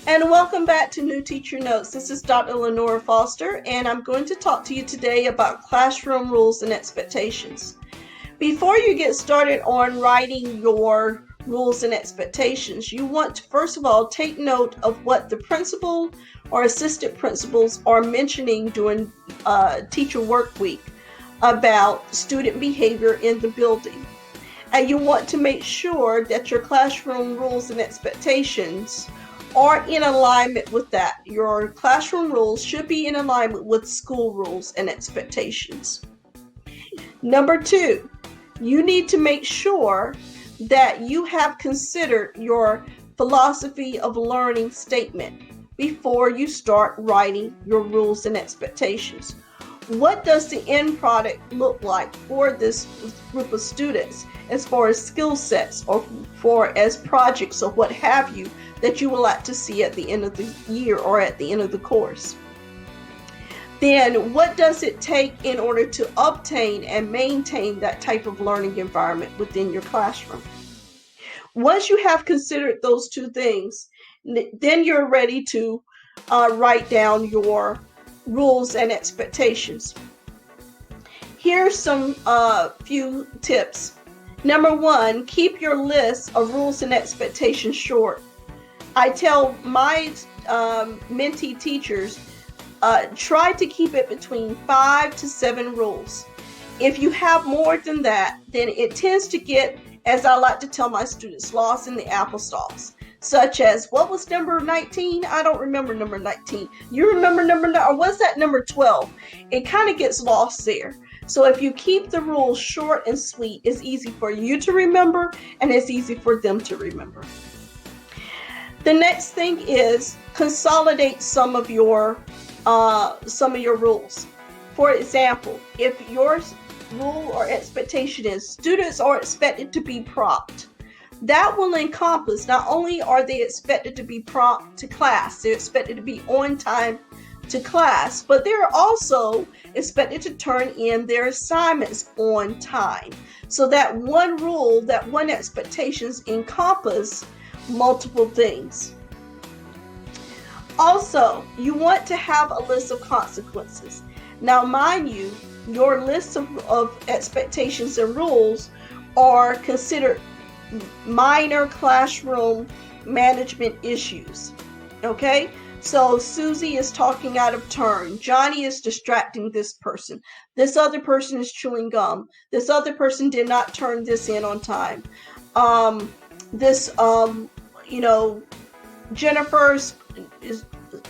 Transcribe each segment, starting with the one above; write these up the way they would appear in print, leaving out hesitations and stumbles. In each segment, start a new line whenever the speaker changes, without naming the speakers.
And welcome back to New Teacher Notes. This is Dr. Lenora Foster, and I'm going to talk to you today about classroom rules and expectations. Before you get started on writing your rules and expectations, you want to first of all take note of what the principal or assistant principals are mentioning during teacher work week about student behavior in the building. And you want to make sure that your classroom rules and expectations are in alignment with that. Your classroom rules should be in alignment with school rules and expectations. Number 2, you need to make sure that you have considered your philosophy of learning statement before you start writing your rules and expectations. What does the end product look like for this group of students as far as skill sets or for as projects or what have you that you would like to see at the end of the year or at the end of the course? Then what does it take in order to obtain and maintain that type of learning environment within your classroom? Once you have considered those two things, then you're ready to write down your rules and expectations. Here's some few tips. Number 1, keep your list of rules and expectations short. I tell my mentee teachers, try to keep it between 5 to 7 rules. If you have more than that, then it tends to get, as I like to tell my students, lost in the applesauce. Such as, what was number 19? I don't remember number 19. You remember number 9? Or was that number 12? It kind of gets lost there. So if you keep the rules short and sweet, it's easy for you to remember and it's easy for them to remember. The next thing is consolidate some of your rules. For example, if your rule or expectation is students are expected to be prompt, that will encompass not only are they expected to be prompt to class, they're expected to be on time to class, but they're also expected to turn in their assignments on time. So that one rule, that one expectations encompass multiple things. Also, you want to have a list of consequences. Now, mind you, your list of expectations and rules are considered minor classroom management issues. Okay? So Susie is talking out of turn. Johnny is distracting this person. This other person is chewing gum. This other person did not turn this in on time. Jennifer is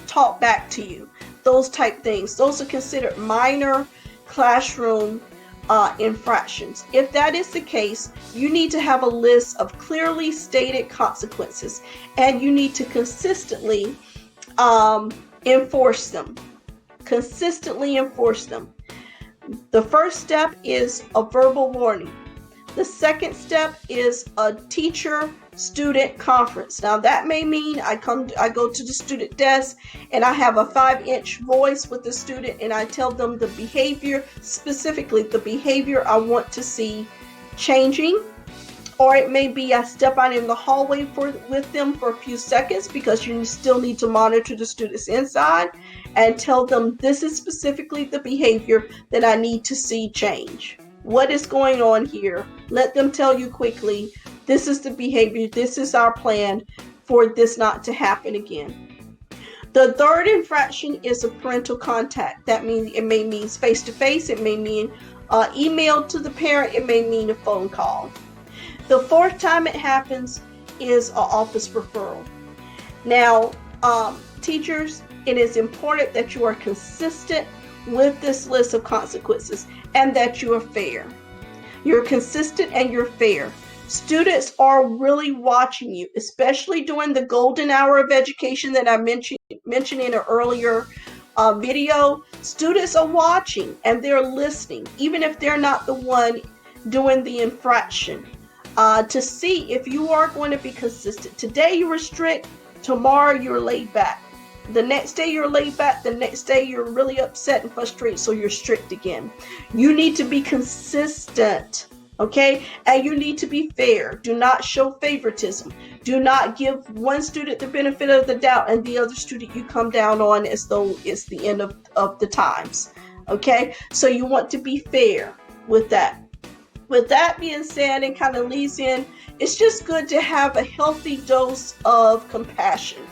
taught back to you. Those type things. Those are considered minor classroom infractions. If that is the case, you need to have a list of clearly stated consequences, and you need to consistently enforce them. Consistently enforce them. The first step is a verbal warning. The second step is a teacher-student conference. Now that may mean I go to the student desk and I have a 5-inch voice with the student and I tell them the behavior, specifically the behavior I want to see changing. Or it may be I step out in the hallway with them for a few seconds because you still need to monitor the students inside and tell them this is specifically the behavior that I need to see change. What is going on here? Let them tell you quickly, this is the behavior, this is our plan for this not to happen again. The third infraction is a parental contact. That means it may mean face-to-face, it may mean email to the parent, it may mean a phone call. The fourth time it happens is an office referral. Now, teachers, it is important that you are consistent with this list of consequences and that you are fair. You're consistent and you're fair. Students are really watching you, especially during the golden hour of education that I mentioned in an earlier video. Students are watching and they're listening, even if they're not the one doing the infraction, to see if you are going to be consistent. Today you were strict, tomorrow you're laid back. The next day you're laid back, the next day you're really upset and frustrated, so you're strict again. You need to be consistent Okay, and you need to be fair. Do not show favoritism. Do not give one student the benefit of the doubt and the other student you come down on as though it's the end of the times. Okay, so you want to be fair with that. With that being said, and kind of leads in, it's just good to have a healthy dose of compassion.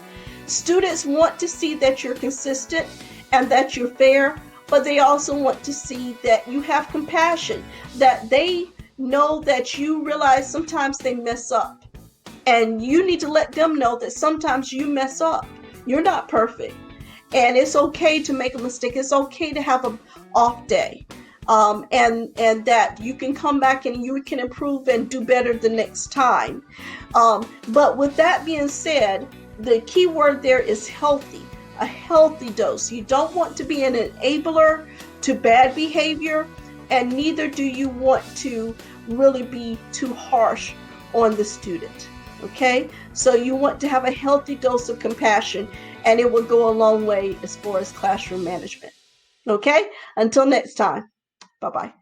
Students want to see that you're consistent and that you're fair, but they also want to see that you have compassion, that they know that you realize sometimes they mess up. And you need to let them know that sometimes you mess up. You're not perfect. And it's okay to make a mistake. It's okay to have an off day. And that you can come back and you can improve and do better the next time. But with that being said, the key word there is healthy, a healthy dose. You don't want to be an enabler to bad behavior, and neither do you want to really be too harsh on the student. Okay, so you want to have a healthy dose of compassion, and it will go a long way as far as classroom management. Okay, until next time, bye-bye.